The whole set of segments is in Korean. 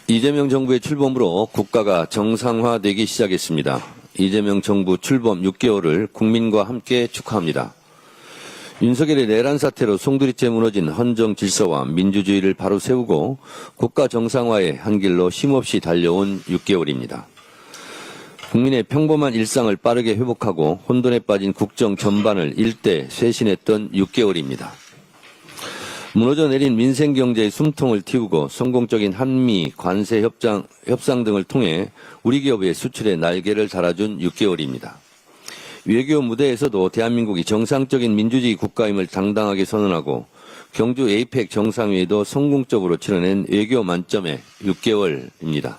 이재명 정부의 출범으로 국가가 정상화되기 시작했습니다. 이재명 정부 출범 6개월을 국민과 함께 축하합니다. 윤석열의 내란 사태로 송두리째 무너진 헌정 질서와 민주주의를 바로 세우고 국가 정상화의 한 길로 쉼없이 달려온 6개월입니다. 국민의 평범한 일상을 빠르게 회복하고 혼돈에 빠진 국정 전반을 일대 쇄신했던 6개월입니다. 무너져 내린 민생 경제의 숨통을 틔우고 성공적인 한미 관세 협상 등을 통해 우리 기업의 수출의 날개를 달아준 6개월입니다. 외교 무대에서도 대한민국이 정상적인 민주주의 국가임을 당당하게 선언하고 경주 에이펙 정상회의도 성공적으로 치러낸 외교 만점의 6개월입니다.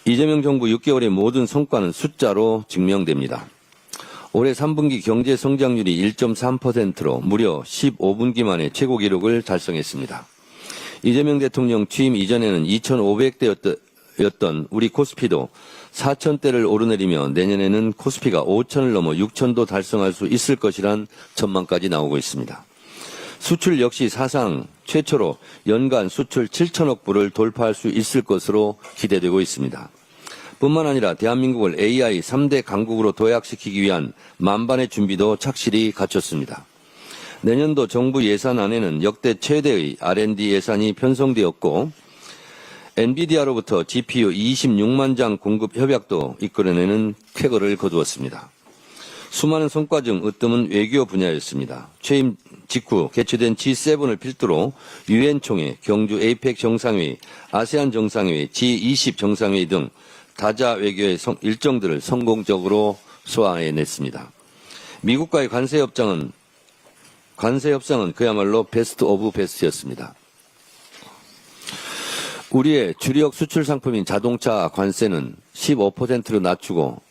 이재명 정부 6개월의 모든 성과는 숫자로 증명됩니다. 올해 3분기 경제 성장률이 1.3%로 무려 15분기 만에 최고 기록을 달성했습니다. 이재명 대통령 취임 이전에는 2,500대였던 우리 코스피도 4,000대를 오르내리며 내년에는 코스피가 5,000을 넘어 6,000도 달성할 수 있을 것이란 전망까지 나오고 있습니다. 수출 역시 사상 최초로 연간 수출 7천억 불을 돌파할 수 있을 것으로 기대되고 있습니다. 뿐만 아니라 대한민국을 AI 3대 강국으로 도약시키기 위한 만반의 준비도 착실히 갖췄습니다. 내년도 정부 예산안에는 역대 최대의 R&D 예산이 편성되었고 엔비디아로부터 GPU 26만 장 공급 협약도 이끌어내는 쾌거를 거두었습니다. 수많은 성과 중 으뜸은 외교 분야였습니다. 취임 직후 개최된 G7을 필두로 UN 총회, 경주 에이펙 정상회의, 아세안 정상회의, G20 정상회의 등 다자 외교의 일정들을 성공적으로 소화해냈습니다. 미국과의 관세 협상은 그야말로 베스트 오브 베스트였습니다. 우리의 주력 수출 상품인 자동차 관세는 15%로 낮추고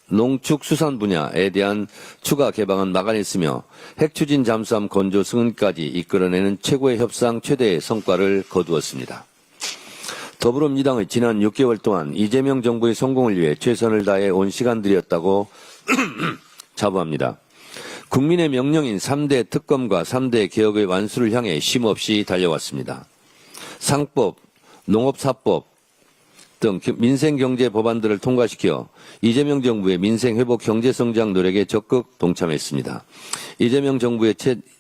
농축수산 분야에 대한 추가 개방은 막아냈으며 핵추진 잠수함 건조 승인까지 이끌어내는 최고의 협상 최대의 성과를 거두었습니다. 더불어민주당의 지난 6개월 동안 이재명 정부의 성공을 위해 최선을 다해 온 시간들이었다고 자부합니다. 국민의 명령인 3대 특검과 3대 개혁의 완수를 향해 쉼없이 달려왔습니다. 상법, 농업사법 등 민생경제 법안들을 통과시켜 이재명 정부의 민생회복 경제성장 노력에 적극 동참했습니다. 이재명 정부의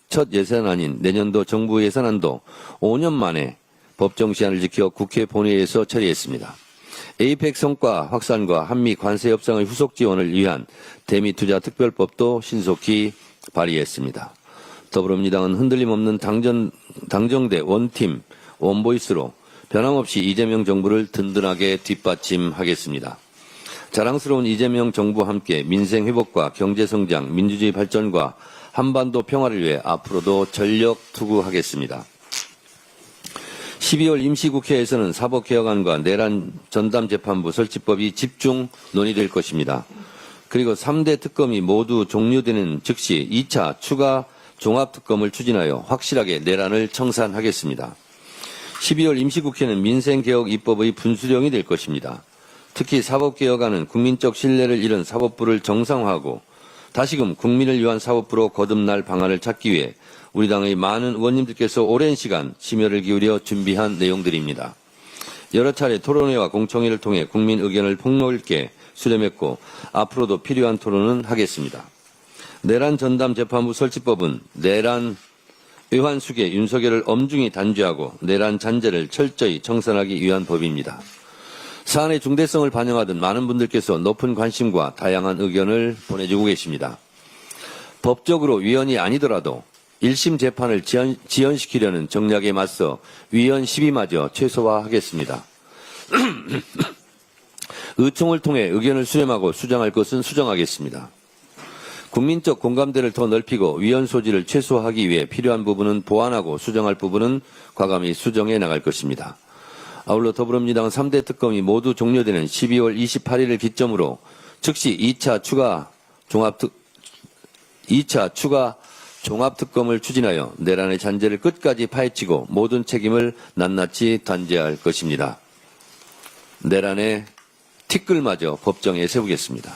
첫 예산안인 내년도 정부 예산안도 5년 만에 법정 시한을 지켜 국회 본회의에서 처리했습니다. 에이펙 성과 확산과 한미 관세 협상의 후속 지원을 위한 대미투자특별법도 신속히 발의했습니다. 더불어민주당은 흔들림 없는 당정대 원팀, 원보이스로 변함없이 이재명 정부를 든든하게 뒷받침하겠습니다. 자랑스러운 이재명 정부와 함께 민생 회복과 경제 성장, 민주주의 발전과 한반도 평화를 위해 앞으로도 전력 투구하겠습니다. 12월 임시국회에서는 사법개혁안과 내란 전담재판부 설치법이 집중 논의될 것입니다. 그리고 3대 특검이 모두 종료되는 즉시 2차 추가 종합특검을 추진하여 확실하게 내란을 청산하겠습니다. 12월 임시국회는 민생개혁 입법의 분수령이 될 것입니다. 특히 사법개혁안은 국민적 신뢰를 잃은 사법부를 정상화하고 다시금 국민을 위한 사법부로 거듭날 방안을 찾기 위해 우리 당의 많은 의원님들께서 오랜 시간 심혈을 기울여 준비한 내용들입니다. 여러 차례 토론회와 공청회를 통해 국민 의견을 폭넓게 수렴했고 앞으로도 필요한 토론은 하겠습니다. 내란 전담 재판부 설치법은 내란 의환수계 윤석열을 엄중히 단죄하고 내란 잔재를 철저히 청산하기 위한 법입니다. 사안의 중대성을 반영하듯 많은 분들께서 높은 관심과 다양한 의견을 보내주고 계십니다. 법적으로 위헌이 아니더라도 1심 재판을 지연시키려는 정략에 맞서 위헌 시비마저 최소화하겠습니다. 의총을 통해 의견을 수렴하고 수정할 것은 수정하겠습니다. 국민적 공감대를 더 넓히고 위헌 소지를 최소화하기 위해 필요한 부분은 보완하고 수정할 부분은 과감히 수정해 나갈 것입니다. 아울러 더불어민주당은 3대 특검이 모두 종료되는 12월 28일을 기점으로 즉시 2차 추가 종합특검을 추진하여 내란의 잔재를 끝까지 파헤치고 모든 책임을 낱낱이 단죄할 것입니다. 내란의 티끌마저 법정에 세우겠습니다.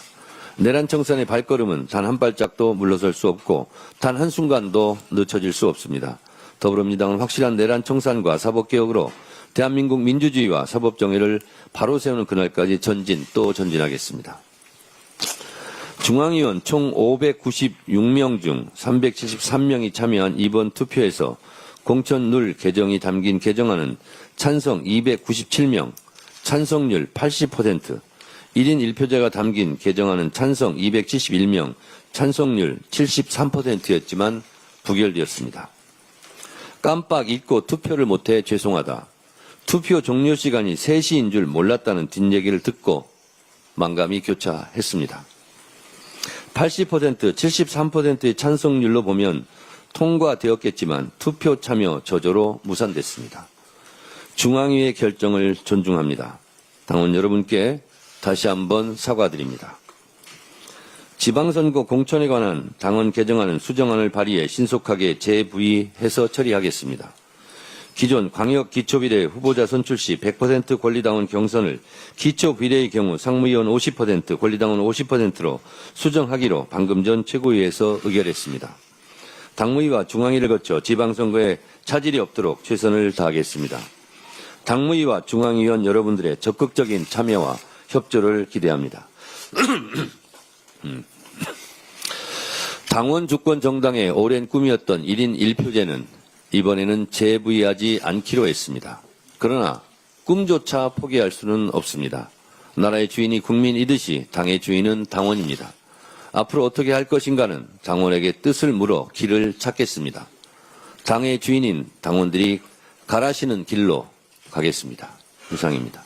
내란 청산의 발걸음은 단 한 발짝도 물러설 수 없고 단 한순간도 늦춰질 수 없습니다. 더불어민주당은 확실한 내란 청산과 사법개혁으로 대한민국 민주주의와 사법정의를 바로 세우는 그날까지 전진 또 전진하겠습니다. 중앙위원 총 596명 중 373명이 참여한 이번 투표에서 공천 룰 개정이 담긴 개정안은 찬성 297명, 찬성률 80%, 1인 1표제가 담긴 개정안은 찬성 271명, 찬성률 73%였지만 부결되었습니다. 깜빡 잊고 투표를 못해 죄송하다. 투표 종료 시간이 3시인 줄 몰랐다는 뒷얘기를 듣고 만감이 교차했습니다. 80%, 73%의 찬성률로 보면 통과되었겠지만 투표 참여 저조로 무산됐습니다. 중앙위의 결정을 존중합니다. 당원 여러분께 다시 한번 사과드립니다. 지방선거 공천에 관한 당원 개정안은 수정안을 발의해 신속하게 재부의해서 처리하겠습니다. 기존 광역기초비례 후보자 선출 시 100% 권리당원 경선을 기초비례의 경우 상무위원 50%, 권리당원 50%로 수정하기로 방금 전 최고위에서 의결했습니다. 당무위와 중앙위를 거쳐 지방선거에 차질이 없도록 최선을 다하겠습니다. 당무위와 중앙위원 여러분들의 적극적인 참여와 협조를 기대합니다. 당원 주권 정당의 오랜 꿈이었던 1인 1표제는 이번에는 재부의하지 않기로 했습니다. 그러나 꿈조차 포기할 수는 없습니다. 나라의 주인이 국민이듯이 당의 주인은 당원입니다. 앞으로 어떻게 할 것인가는 당원에게 뜻을 물어 길을 찾겠습니다. 당의 주인인 당원들이 가라시는 길로 가겠습니다. 이상입니다.